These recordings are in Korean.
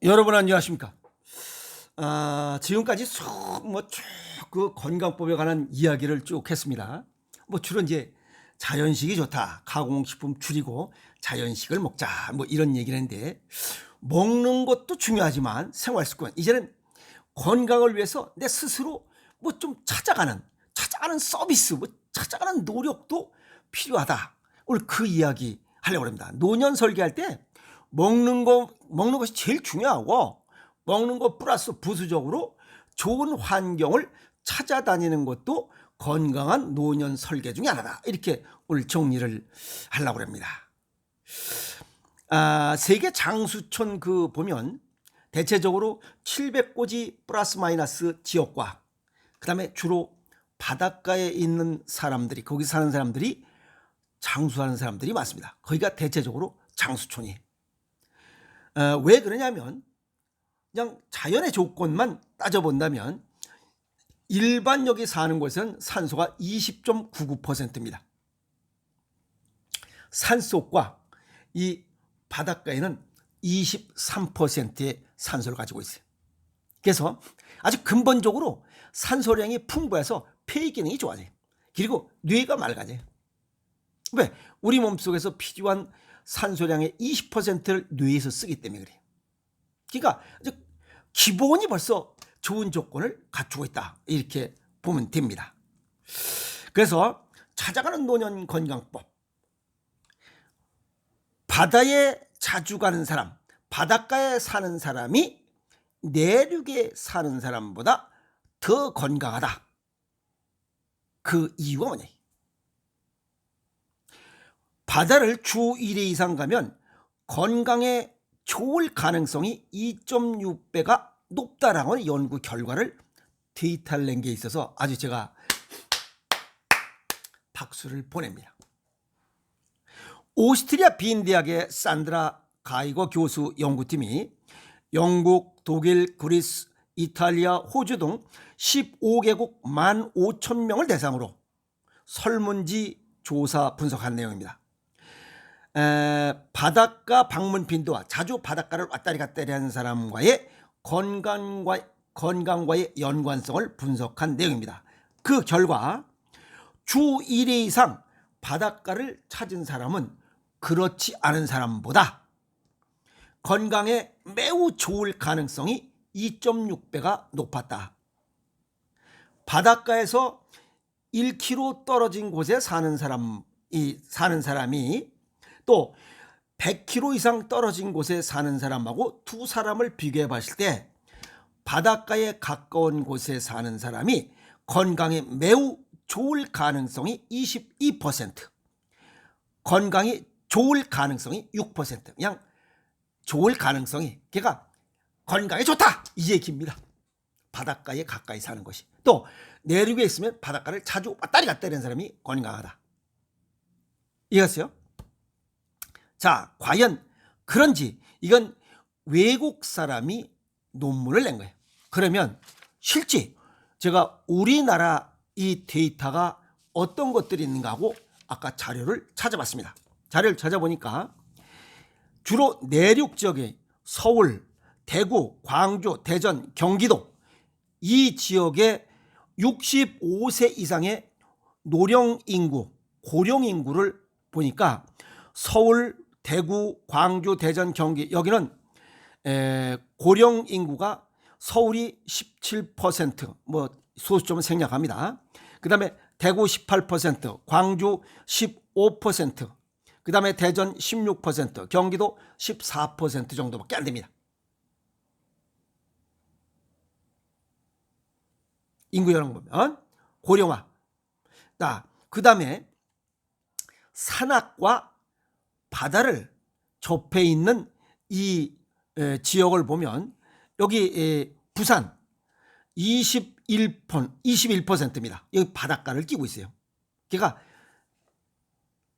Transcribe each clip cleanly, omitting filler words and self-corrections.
여러분 안녕하십니까? 지금까지 쭉 그 건강법에 관한 이야기를 쭉 했습니다. 주로 이제 자연식이 좋다, 가공식품 줄이고 자연식을 먹자, 이런 얘기를 했는데, 먹는 것도 중요하지만 생활습관, 이제는 건강을 위해서 내 스스로 좀 찾아가는 서비스, 찾아가는 노력도 필요하다. 오늘 그 이야기 하려고 합니다. 노년 설계할 때 먹는 것이 제일 중요하고, 먹는 것 플러스 부수적으로 좋은 환경을 찾아다니는 것도 건강한 노년 설계 중에 하나다. 이렇게 오늘 정리를 하려고 합니다. 세계 장수촌 보면 대체적으로 700고지 플러스 마이너스 지역과, 그 다음에 주로 바닷가에 있는 사람들이, 거기 사는 사람들이 장수하는 사람들이 많습니다. 거기가 대체적으로 장수촌이에요. 왜 그러냐면, 그냥 자연의 조건만 따져본다면 일반 여기 사는 곳은 산소가 20.99%입니다. 산속과 이 바닷가에는 23%의 산소를 가지고 있어요. 그래서 아주 근본적으로 산소량이 풍부해서 폐 기능이 좋아져요. 그리고 뇌가 맑아져요. 왜? 우리 몸속에서 필요한 산소량의 20%를 뇌에서 쓰기 때문에 그래요. 그러니까 기본이 벌써 좋은 조건을 갖추고 있다, 이렇게 보면 됩니다. 그래서 찾아가는 노년 건강법, 바다에 자주 가는 사람, 바닷가에 사는 사람이 내륙에 사는 사람보다 더 건강하다. 그 이유가 뭐냐? 바다를 주 1회 이상 가면 건강에 좋을 가능성이 2.6배가 높다라는 연구 결과를 데이터를 낸 게 있어서 아주 제가 박수를 보냅니다. 오스트리아 빈 대학의 산드라 가이거 교수 연구팀이 영국, 독일, 그리스, 이탈리아, 호주 등 15개국 15,000명을 대상으로 설문지 조사 분석한 내용입니다. 바닷가 방문 빈도와 자주 바닷가를 왔다리 갔다리 하는 사람과의 건강과의 연관성을 분석한 내용입니다. 그 결과 주 1회 이상 바닷가를 찾은 사람은 그렇지 않은 사람보다 건강에 매우 좋을 가능성이 2.6배가 높았다. 바닷가에서 1km 떨어진 곳에 사는 사람이 또 100km 이상 떨어진 곳에 사는 사람하고 두 사람을 비교해 봤을 때 바닷가에 가까운 곳에 사는 사람이 건강에 매우 좋을 가능성이 22%, 건강이 좋을 가능성이 6%, 그냥 좋을 가능성이, 그러니까 건강에 좋다, 이 얘기입니다. 바닷가에 가까이 사는 것이. 또 내륙에 있으면 바닷가를 자주 왔다리 갔다리 하는 사람이 건강하다. 이해했어요? 자, 과연 그런지, 이건 외국 사람이 논문을 낸 거예요. 그러면 실제 제가 우리나라 이 데이터가 어떤 것들이 있는가 하고 아까 자료를 찾아봤습니다. 자료를 찾아보니까 주로 내륙 지역의 서울, 대구, 광주, 대전, 경기도, 이 지역의 65세 이상의 노령 인구, 고령 인구를 보니까 서울, 대구, 광주, 대전, 경기, 여기는 고령 인구가 서울이 17%, 소수점은 생략합니다. 그 다음에 대구 18%, 광주 15%, 그 다음에 대전 16%, 경기도 14% 정도밖에 안 됩니다. 인구열을 보면 고령화. 그 다음에 산악과 바다를 접해 있는 이 지역을 보면 여기 부산 21%입니다. 여기 바닷가를 끼고 있어요. 그러니까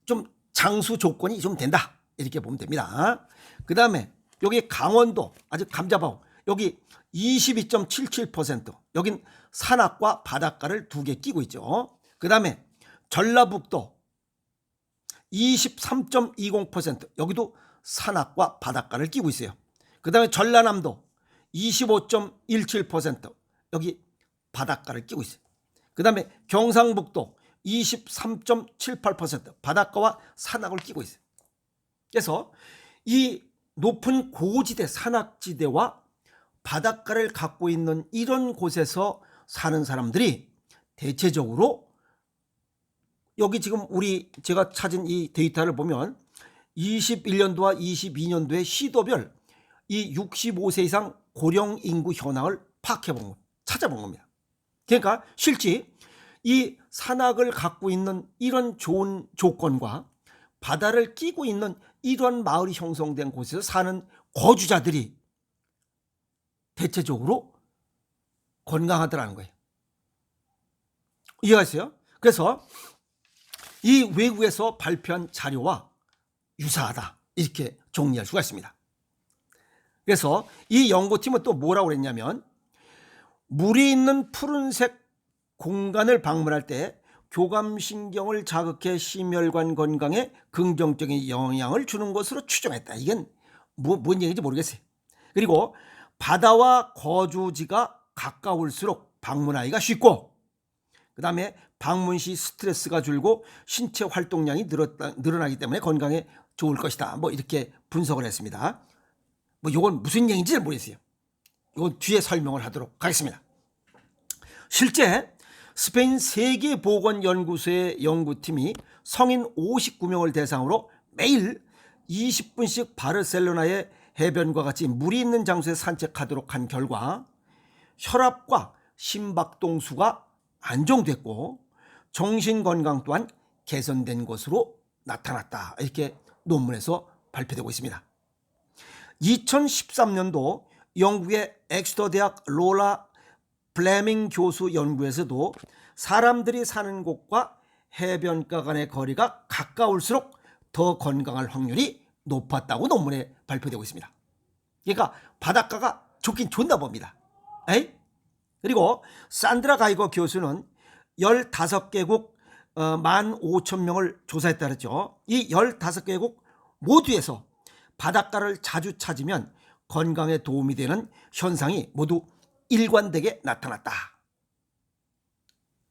좀 장수 조건이 좀 된다, 이렇게 보면 됩니다. 그 다음에 여기 강원도, 아주 감자바오, 여기 22.77%, 여긴 산악과 바닷가를 두 개 끼고 있죠. 그 다음에 전라북도 23.20%, 여기도 산악과 바닷가를 끼고 있어요. 그 다음에 전라남도 25.17% 여기 바닷가를 끼고 있어요. 그 다음에 경상북도 23.78% 바닷가와 산악을 끼고 있어요. 그래서 이 높은 고지대 산악지대와 바닷가를 갖고 있는 이런 곳에서 사는 사람들이 대체적으로 여기 지금 제가 찾은 이 데이터를 보면 21년도와 22년도의 시도별 이 65세 이상 고령 인구 현황을 찾아본 겁니다. 그러니까 실제 이 산악을 갖고 있는 이런 좋은 조건과 바다를 끼고 있는 이러한 마을이 형성된 곳에서 사는 거주자들이 대체적으로 건강하더라는 거예요. 이해하세요? 그래서 이 외국에서 발표한 자료와 유사하다 이렇게 정리할 수가 있습니다. 그래서 이 연구팀은 또 뭐라고 그랬냐면 물이 있는 푸른색 공간을 방문할 때 교감신경을 자극해 심혈관 건강에 긍정적인 영향을 주는 것으로 추정했다. 이건 뭔 얘기인지 모르겠어요. 그리고 바다와 거주지가 가까울수록 방문하기가 쉽고 그 다음에 방문 시 스트레스가 줄고 신체 활동량이 늘어나기 때문에 건강에 좋을 것이다. 뭐 이렇게 분석을 했습니다. 뭐 이건 무슨 얘기인지 잘 모르겠어요. 이건 뒤에 설명을 하도록 하겠습니다. 실제 스페인 세계보건연구소의 연구팀이 성인 59명을 대상으로 매일 20분씩 바르셀로나의 해변과 같이 물이 있는 장소에 산책하도록 한 결과 혈압과 심박동수가 안정됐고 정신건강 또한 개선된 것으로 나타났다. 이렇게 논문에서 발표되고 있습니다. 2013년도 영국의 엑스터 대학 로라 플레밍 교수 연구에서도 사람들이 사는 곳과 해변가 간의 거리가 가까울수록 더 건강할 확률이 높았다고 논문에 발표되고 있습니다. 그러니까 바닷가가 좋긴 좋나 봅니다. 그리고 산드라 가이거 교수는 15개국 15,000명을 조사했다 그랬죠. 이 15개국 모두에서 바닷가를 자주 찾으면 건강에 도움이 되는 현상이 모두 일관되게 나타났다.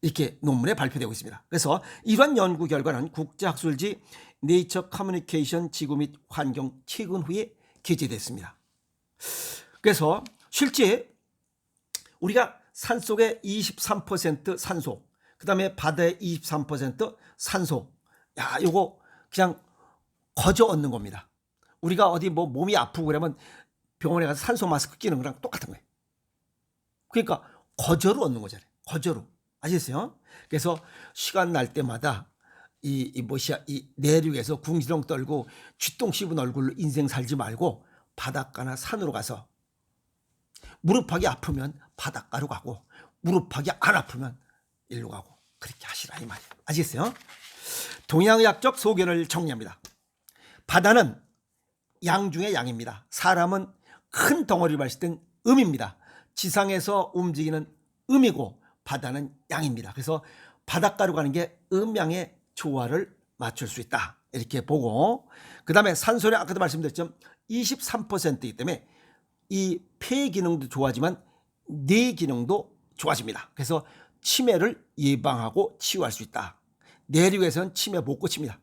이렇게 논문에 발표되고 있습니다. 그래서 이러한 연구 결과는 국제학술지 네이처 커뮤니케이션 지구 및 환경 최근 후에 게재됐습니다. 그래서 실제 우리가 산속에 23% 산소, 그 다음에 바다에 23% 산소, 요거 그냥 거저 얻는 겁니다. 우리가 어디 뭐 몸이 아프고 그러면 병원에 가서 산소 마스크 끼는 거랑 똑같은 거예요. 그러니까 거저로 얻는 거잖아요. 거저로. 아시겠어요? 그래서 시간 날 때마다 이 내륙에서 궁시렁 떨고 쥐똥 씹은 얼굴로 인생 살지 말고 바닷가나 산으로 가서 무릎팍이 아프면 바닷가로 가고 무릎팍이 안 아프면 일로 가고 그렇게 하시라 이 말이에요. 아시겠어요? 동양의학적 소견을 정리합니다. 바다는 양 중의 양입니다. 사람은 큰 덩어리를 봤을 땐 음입니다. 지상에서 움직이는 음이고 바다는 양입니다. 그래서 바닷가로 가는 게 음양의 조화를 맞출 수 있다. 이렇게 보고 그 다음에 산소는 아까도 말씀드렸죠. 23%이기 때문에 이 폐 기능도 좋아지만 뇌 기능도 좋아집니다. 그래서 치매를 예방하고 치유할 수 있다. 내륙에서는 치매 못 고칩니다.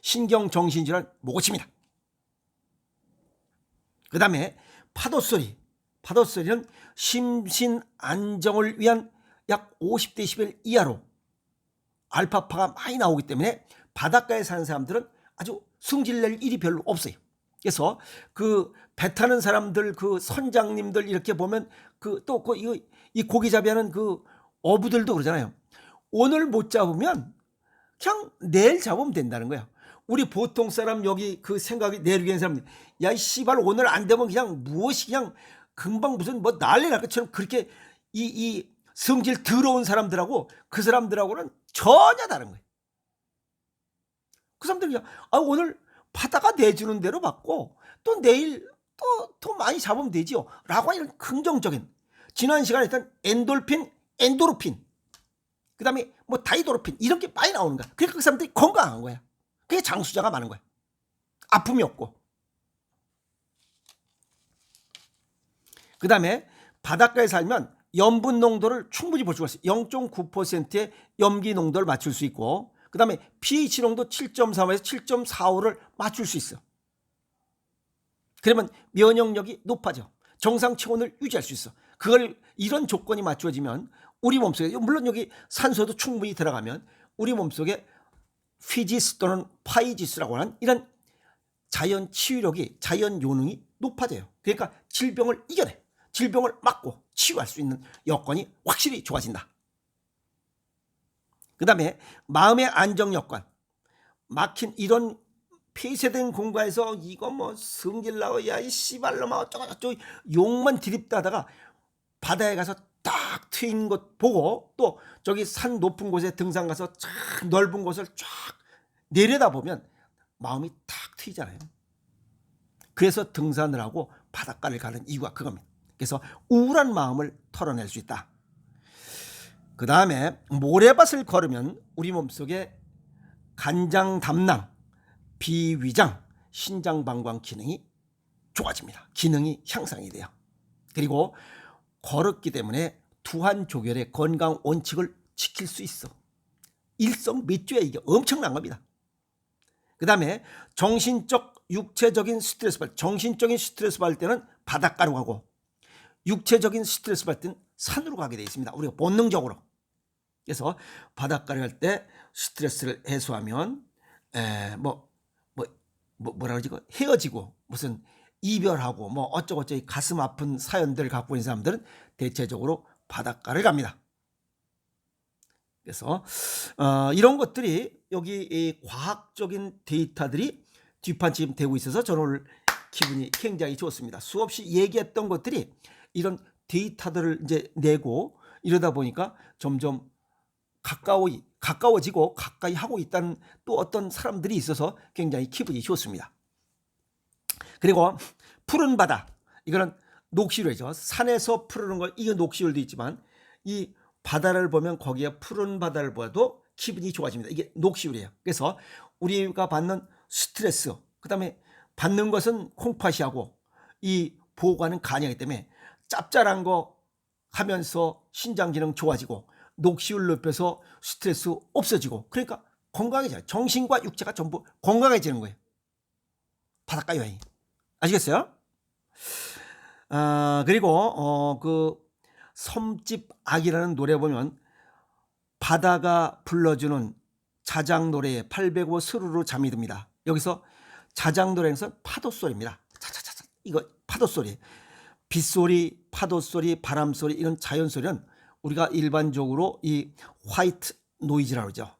신경정신질환 못 고칩니다. 그 다음에 파도소리는 심신 안정을 위한 약 50데시벨 이하로 알파파가 많이 나오기 때문에 바닷가에 사는 사람들은 아주 승질낼 일이 별로 없어요. 그래서 그 배 타는 사람들 그 선장님들 이렇게 보면 이 고기잡이 하는 그 어부들도 그러잖아요. 오늘 못 잡으면 그냥 내일 잡으면 된다는 거야. 우리 보통 사람 여기 그 생각이 내륙에 있는 사람들 야 이 씨발 오늘 안 되면 그냥 무엇이 그냥 금방 무슨 뭐 난리 날 것처럼 그렇게 이 성질 더러운 사람들하고 그 사람들하고는 전혀 다른 거예요. 그 사람들이 오늘 바다가 내주는 대로 받고 또 내일 또 많이 잡으면 되지요 라고 이런 긍정적인 지난 시간에 했던 엔돌핀, 엔도르핀 그 다음에 뭐 다이도르핀 이런 게 많이 나오는 거야. 그러니까 그 사람들이 건강한 거야. 그게 장수자가 많은 거야. 아픔이 없고. 그 다음에 바닷가에 살면 염분 농도를 충분히 볼 수가 있어요. 0.9%의 염기 농도를 맞출 수 있고, 그 다음에 pH 농도 7.35에서 7.45를 맞출 수 있어. 그러면 면역력이 높아져. 정상 체온을 유지할 수 있어. 이런 조건이 맞춰지면 우리 몸속에, 물론 여기 산소도 충분히 들어가면 우리 몸속에 피지스 또는 파이지스라고 하는 이런 자연 치유력이, 자연 요능이 높아져요. 그러니까 질병을 이겨내. 질병을 막고 치유할 수 있는 여건이 확실히 좋아진다. 그 다음에 마음의 안정 여건. 막힌 이런 폐쇄된 공간에서 이거 뭐 성질나고 야 이 씨발놈아 어쩌고 욕만 디립다다가 바다에 가서 딱 트인 것 보고, 또 저기 산 높은 곳에 등산 가서 쫙 넓은 곳을 쫙 내려다보면 마음이 탁 트이잖아요. 그래서 등산을 하고 바닷가를 가는 이유가 그겁니다. 그래서 우울한 마음을 털어낼 수 있다. 그 다음에 모래밭을 걸으면 우리 몸속에 간장 담낭, 비위장, 신장방광 기능이 좋아집니다. 기능이 향상이 돼요. 그리고 걸었기 때문에 두한조결의 건강 원칙을 지킬 수 있어. 일석몇조야. 이게 엄청난 겁니다. 그 다음에 정신적, 육체적인 스트레스 받을, 정신적인 스트레스 받을 때는 바닷가로 가고, 육체적인 스트레스 받을 때는 산으로 가게 되어 있습니다. 우리가 본능적으로. 그래서 바닷가를 갈 때 스트레스를 해소하면 뭐라 그러지? 헤어지고 무슨 이별하고 뭐 어쩌고저쩌고 가슴 아픈 사연들을 갖고 있는 사람들은 대체적으로 바닷가를 갑니다. 그래서 이런 것들이 여기 이 과학적인 데이터들이 뒷받침 되고 있어서 저는 오늘 기분이 굉장히 좋습니다. 수없이 얘기했던 것들이 이런 데이터들을 이제 내고 이러다 보니까 점점 가까워지고 가까이 하고 있다는 또 어떤 사람들이 있어서 굉장히 기분이 좋습니다. 그리고 푸른 바다, 이거는 녹시울이죠. 산에서 푸르는 거, 이게 녹시울도 있지만 이 바다를 보면 거기에 푸른 바다를 보아도 기분이 좋아집니다. 이게 녹시울이에요. 그래서 우리가 받는 스트레스, 그 다음에 받는 것은 콩팥이하고 이 보호관은 간이기 때문에 짭짤한 거 하면서 신장 기능 좋아지고 녹시울 높여서 스트레스 없어지고, 그러니까 건강해져요. 정신과 육체가 전부 건강해지는 거예요. 바닷가 여행. 아시겠어요? 그리고 그 섬집 악이라는 노래 보면 바다가 불러주는 자작 노래에 805 스르르 잠이 듭니다. 여기서 자작 노래에서 파도 소리입니다. 차차차차, 이거 파도 소리. 빗소리, 파도 소리, 바람 소리, 이런 자연 소리는 우리가 일반적으로 이 화이트 노이즈라고 그러죠.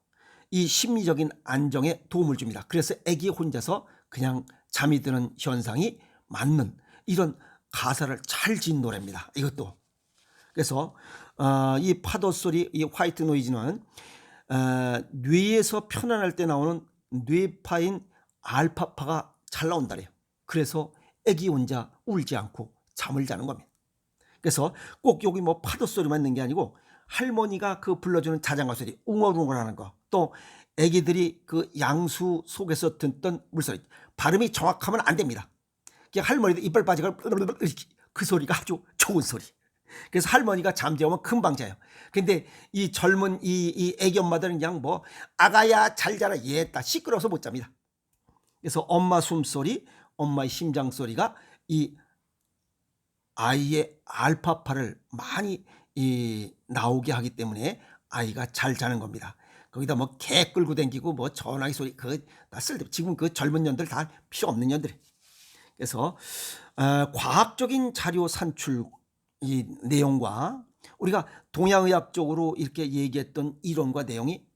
이 심리적인 안정에 도움을 줍니다. 그래서 애기 혼자서 그냥 잠이 드는 현상이 맞는 이런 가사를 잘 지은 노래입니다. 이것도. 그래서 이 파도 소리, 이 화이트 노이즈는 뇌에서 편안할 때 나오는 뇌파인 알파파가 잘 나온다래요. 그래서 애기 혼자 울지 않고 잠을 자는 겁니다. 그래서 꼭 여기 뭐 파도 소리만 있는 게 아니고 할머니가 그 불러주는 자장가 소리, 웅얼웅얼하는 거, 또 애기들이 그 양수 속에서 듣던 물소리, 발음이 정확하면 안 됩니다. 그냥 할머니도 이빨 빠지고 그 소리가 아주 좋은 소리. 그래서 할머니가 잠재우면 금방 자요. 근데 이 젊은 이 애기 엄마들은 그냥 뭐 아가야 잘 자라 얘다 시끄러워서 못 잡니다. 그래서 엄마 숨소리, 엄마의 심장 소리가 이 아이의 알파파를 많이 나오게 하기 때문에 아이가 잘 자는 겁니다. 거기다 뭐 개 끌고 다니고 뭐 전화기 소리, 다 쓸데, 지금 그 젊은 년들 다 필요 없는 년들. 그래서 과학적인 자료 산출 이 내용과 우리가 동양의학적으로 이렇게 얘기했던 이론과 내용이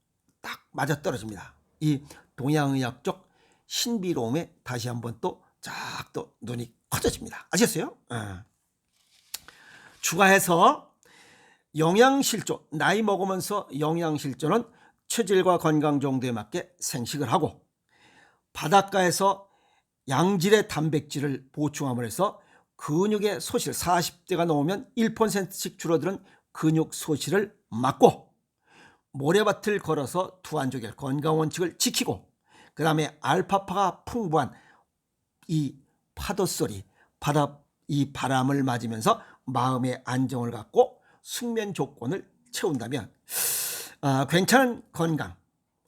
딱 맞아떨어집니다. 이 동양의학적 신비로움에 다시 한번 또 쫙 또 눈이 커져집니다. 아셨어요? 추가해서 영양실조, 나이 먹으면서 영양실조는 체질과 건강 정도에 맞게 생식을 하고, 바닷가에서 양질의 단백질을 보충함으로 해서 근육의 소실, 40대가 넘으면 1%씩 줄어드는 근육 소실을 막고, 모래밭을 걸어서 두한조결 건강 원칙을 지키고, 그 다음에 알파파가 풍부한 이 파도 소리, 이 바람을 맞으면서 마음의 안정을 갖고 숙면 조건을 채운다면 괜찮은 건강,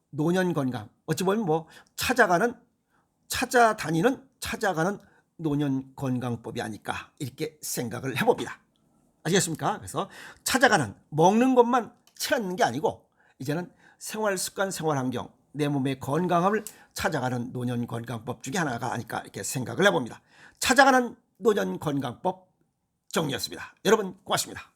노년 건강, 어찌 보면 뭐 찾아가는 노년 건강법이 아닐까 이렇게 생각을 해봅니다. 아시겠습니까? 그래서 찾아가는 먹는 것만 채우는 게 아니고 이제는 생활 습관, 생활 환경, 내 몸의 건강함을 찾아가는 노년 건강법 중에 하나가 아닐까 이렇게 생각을 해봅니다. 찾아가는 노년 건강법 정리였습니다. 여러분 고맙습니다.